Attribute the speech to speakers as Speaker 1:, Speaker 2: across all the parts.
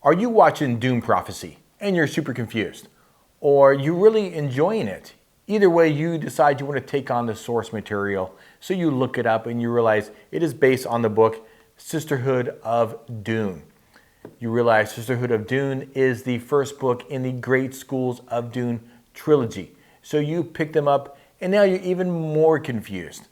Speaker 1: Are you watching Dune Prophecy and you're super confused? Or you really enjoying it? Either way, you decide you want to take on the source material, so you look it up and you realize it is based on the book Sisterhood of Dune. You realize Sisterhood of Dune is the first book in the Great Schools of Dune trilogy. So you pick them up and now you're even more confused.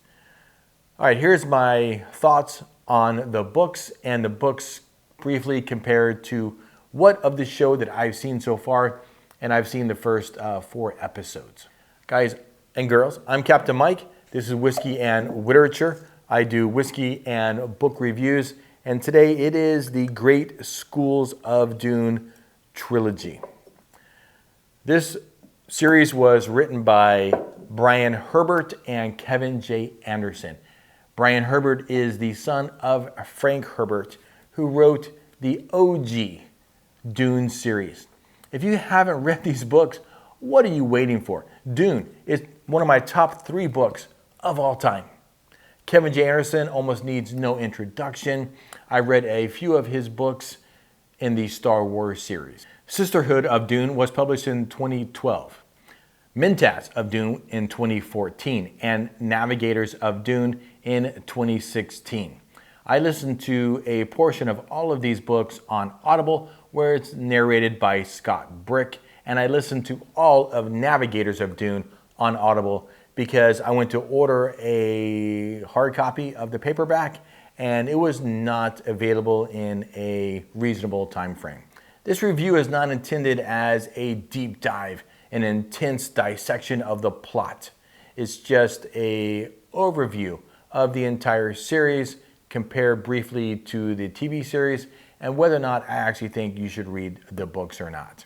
Speaker 1: All right, here's my thoughts on the books, and the books briefly compared to what of the show that I've seen so far, and I've seen the first 4 episodes. Guys and girls, I'm Captain Mike. This is Whiskey and Literature. I do whiskey and book reviews, and today it is the Great Schools of Dune trilogy. This series was written by Brian Herbert and Kevin J. Anderson. Brian Herbert is the son of Frank Herbert, who wrote the OG Dune series. If you haven't read these books, what are you waiting for? Dune is one of my top 3 books of all time. Kevin J. Anderson almost needs no introduction. I read a few of his books in the Star Wars series. Sisterhood of Dune was published in 2012. Mentats of Dune in 2014, and Navigators of Dune in 2016. I listened to a portion of all of these books on Audible, where it's narrated by Scott Brick, and I listened to all of Navigators of Dune on Audible because I went to order a hard copy of the paperback and it was not available in a reasonable time frame. This review is not intended as a deep dive, an intense dissection of the plot. It's just an overview of the entire series, compare briefly to the TV series, and whether or not I actually think you should read the books or not.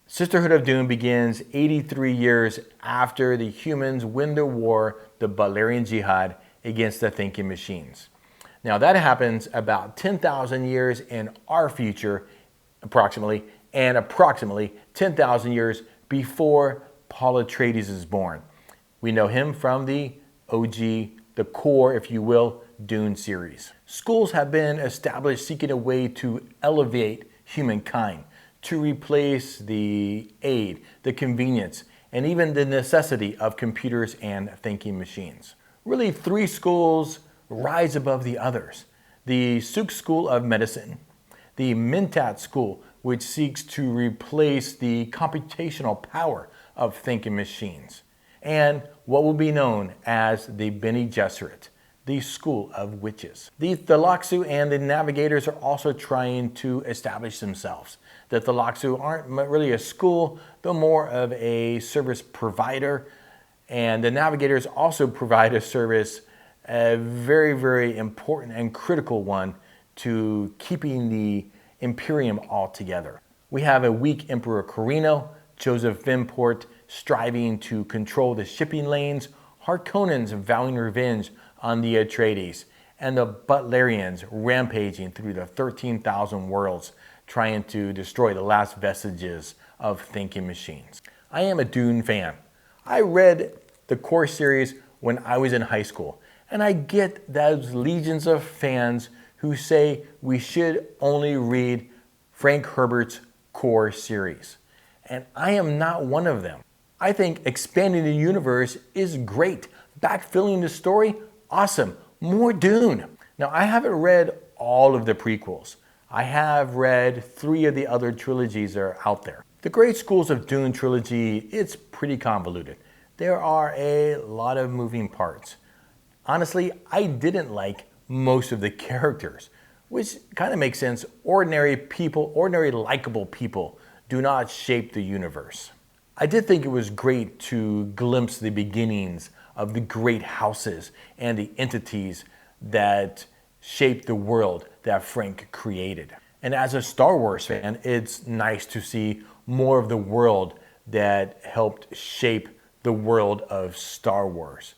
Speaker 1: Sisterhood of Dune begins 83 years after the humans win the war, the Balerian Jihad, against the thinking machines. Now that happens about 10,000 years in our future, approximately, and approximately 10,000 years before Paul Atreides is born. We know him from the OG, the core, if you will, Dune series. Schools have been established seeking a way to elevate humankind, to replace the aid, the convenience, and even the necessity of computers and thinking machines. Really, 3 schools rise above the others. The Suk School of Medicine, the Mentat School, which seeks to replace the computational power of thinking machines, and what will be known as the Bene Gesserit, the School of Witches. The Thalaxu and the Navigators are also trying to establish themselves. The Thalaxu aren't really a school, they're more of a service provider, and the Navigators also provide a service, a very, very important and critical one to keeping the Imperium all together. We have a weak Emperor Corrino, Joseph Vimport striving to control the shipping lanes, Harkonnens vowing revenge on the Atreides, and the Butlerians rampaging through the 13,000 worlds, trying to destroy the last vestiges of thinking machines. I am a Dune fan. I read the core series when I was in high school, and I get those legions of fans who say we should only read Frank Herbert's core series. And I am not one of them. I think expanding the universe is great. Backfilling the story, awesome. More Dune. Now, I haven't read all of the prequels. I have read 3 of the other trilogies that are out there. The Great Schools of Dune trilogy, it's pretty convoluted. There are a lot of moving parts. Honestly, I didn't like most of the characters, which kind of makes sense. Ordinary people, ordinary likable people do not shape the universe. I did think it was great to glimpse the beginnings of the great houses and the entities that shaped the world that Frank created. And as a Star Wars fan, it's nice to see more of the world that helped shape the world of Star Wars.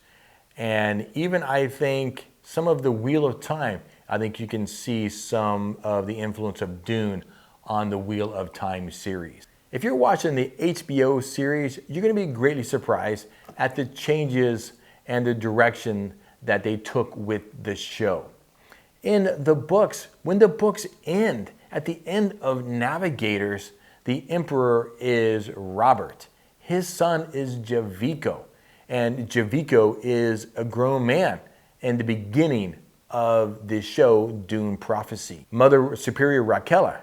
Speaker 1: And even I think some of the Wheel of Time, I think you can see some of the influence of Dune on the Wheel of Time series. If you're watching the HBO series, you're going to be greatly surprised at the changes and the direction that they took with the show. In the books, when the books end At the end of Navigators, the emperor is Robert. His son is Javico, and Javico is a grown man in the beginning of the show Dune Prophecy. Mother Superior Raquella,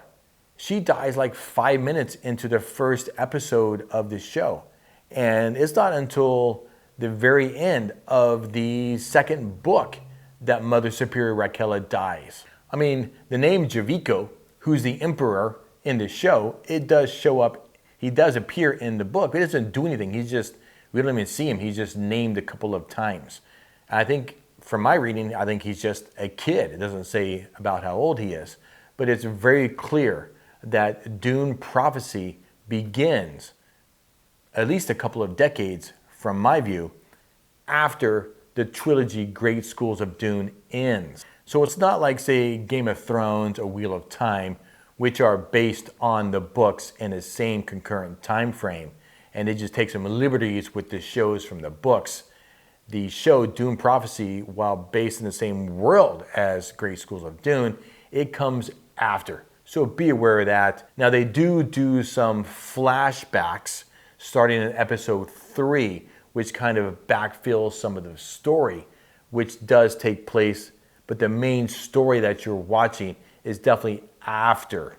Speaker 1: she dies like 5 minutes into the first episode of the show. And it's not until the very end of the second book that Mother Superior Raquella dies. I mean, the name Javico, who's the emperor in the show, it does show up. He does appear in the book, but he doesn't do anything. We don't even see him. He's just named a couple of times. I think, from my reading, I think he's just a kid. It doesn't say about how old he is, but it's very clear that Dune Prophecy begins at least a couple of decades, from my view, after the trilogy Great Schools of Dune ends. So it's not like, say, Game of Thrones or Wheel of Time, which are based on the books in the same concurrent time frame, and they just take some liberties with the shows from the books. The show Dune Prophecy, while based in the same world as Great Schools of Dune, it comes after. So be aware of that. Now they do some flashbacks starting in episode 3, which kind of backfills some of the story, which does take place, but the main story that you're watching is definitely after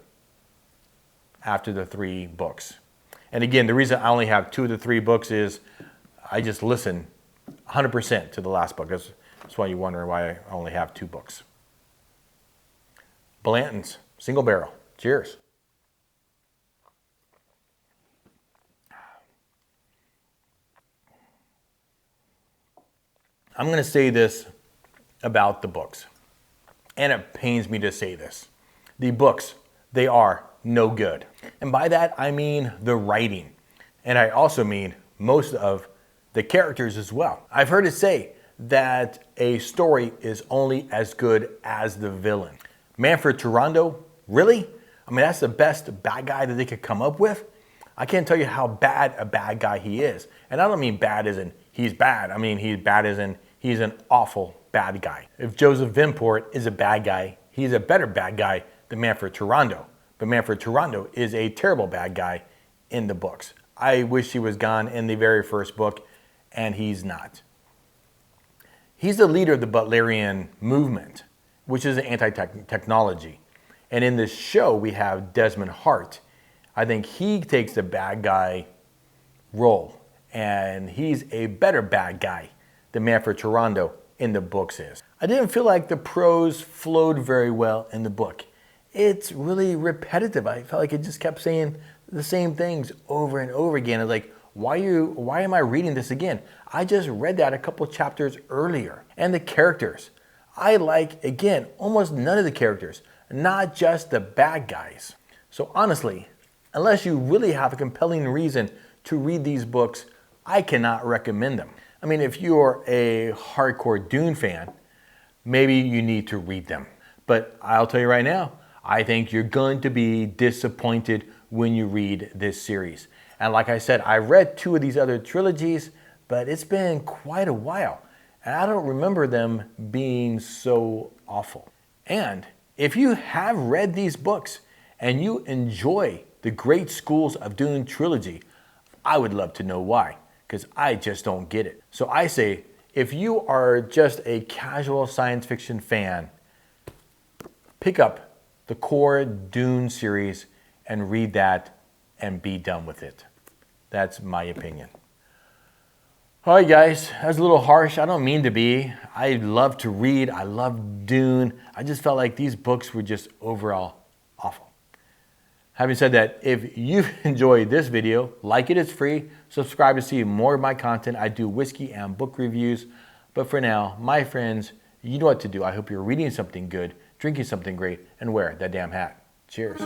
Speaker 1: the 3 books. And again, the reason I only have 2 of the 3 books is I just listen 100% to the last book. That's why you're wondering why I only have 2 books. Blanton's Single Barrel. Cheers. I'm going to say this about the books, and it pains me to say this. The books, they are no good. And by that, I mean the writing. And I also mean most of the characters as well. I've heard it say that a story is only as good as the villain. Manfred Turando, really? I mean, that's the best bad guy that they could come up with? I can't tell you how bad a bad guy he is. And I don't mean bad as in he's bad. I mean he's bad as in he's an awful bad guy. If Joseph Vimport is a bad guy, he's a better bad guy than Manfred Turando. But Manfred Turando is a terrible bad guy in the books. I wish he was gone in the very first book, and he's not. He's the leader of the Butlerian movement, which is an anti-technology. And in this show, we have Desmond Hart. I think he takes the bad guy role, and he's a better bad guy than Manfred Turando in the books is. I didn't feel like the prose flowed very well in the book. It's really repetitive. I felt like it just kept saying the same things over and over again. It's like, why am I reading this again? I just read that a couple chapters earlier. And the characters. I like, again, almost none of the characters, not just the bad guys. So honestly, unless you really have a compelling reason to read these books, I cannot recommend them. I mean, if you're a hardcore Dune fan, maybe you need to read them. But I'll tell you right now, I think you're going to be disappointed when you read this series. And like I said, I read 2 of these other trilogies, but it's been quite a while. And I don't remember them being so awful. And if you have read these books and you enjoy the Great Schools of Dune trilogy, I would love to know why, because I just don't get it. So I say, if you are just a casual science fiction fan, pick up the core Dune series and read that and be done with it. That's my opinion. All right, guys, that was a little harsh. I don't mean to be. I love to read. I love Dune. I just felt like these books were just overall awful. Having said that, if you've enjoyed this video, like it, it's free. Subscribe to see more of my content. I do whiskey and book reviews. But for now, my friends, you know what to do. I hope you're reading something good, drinking something great, and wear that damn hat. Cheers.